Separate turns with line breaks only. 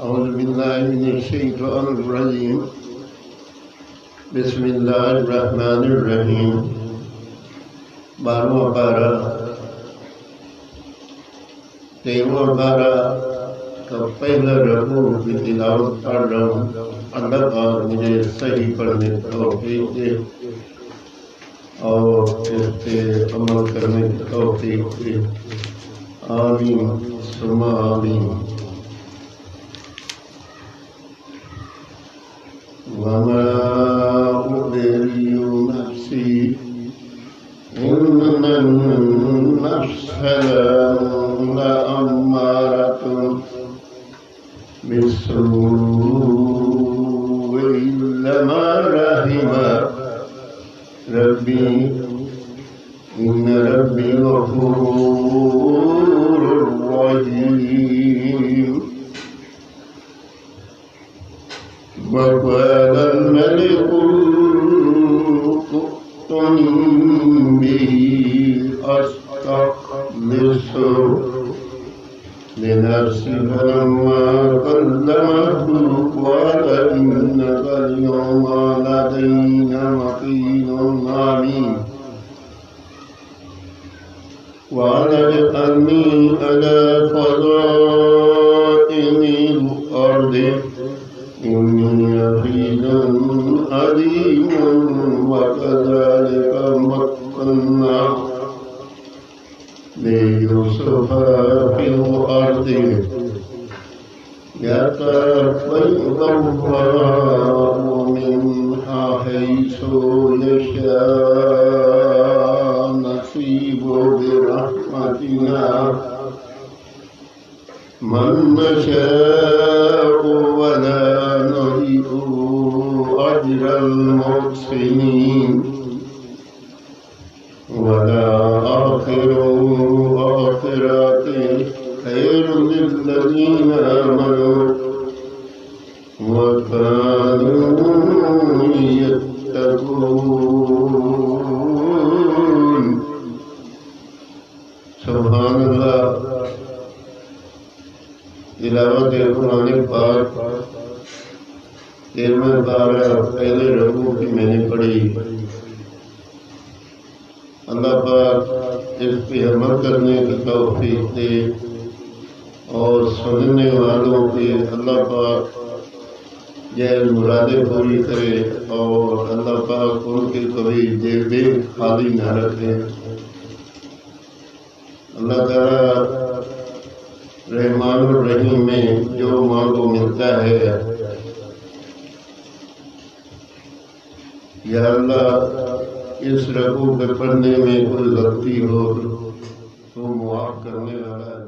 औज़ुबिल्लाहिमिनश्शैतानिर्रजीम। बिस्मिल्लाहिर्रहमानिर्रहीम। 12वां पारा 13वां पारा का पहला रकू की तिलावत पढ़ रहा हूँ। अल्लाह पाक मुझे सही पढ़ने की तौफीक दे और इस पे अमल करने की तौफीक दे। आमीन सुम्मा आमीन। वमा उबरियु नफ्सी इन्नन नफ्सा लअम्मारतुन बिस्सूइ इल्ला मा रहिमा रब्बी इन्न रब्बी गफूरुर रहीम। वक़ाल अल-मलिकु ऊतूनी बिही अस्तख़लिसहु लिनफ़्सी फलम्मा कल्लमहु क़ाल इन्नका अल-यawma लदैना मकीनुन अमीन। वक़ाल इजअलनी अला ख़ज़ाइनिल अर्दि इन्नी हफ़ीज़ुन अलीमुन वकज़ालिका मक्कन्ना लियूसुफ़ा फ़िल अर्दि यतबव्वअु मिन्हा हैसु यशाअ नसीबु बिरहमतिना मन नशाअु वला नुज़ि'ु अज्रल मुहसिनीन वला आखिरति खैरुल लिल्लज़ीना आमनू व कानू यत्तक़ून। सुभानअल्लाह। तिलावत कुरान पाक 13वां पारा पहले रकू की मैंने पढ़ी। अल्लाह पाक इस पे अमल करने की तौफीक दे और सुनने वालों के अल्लाह पाक जैल मुरादें पूरी करे और अल्लाह पाक उनके कभी जेबें खाली न रखे। अल्लाह ताला रहमान और रहीम में जो मांगो मिलता है। या अल्लाह इस रकू के पढ़ने में कोई गलती हो तो मुआफ करने वाला है।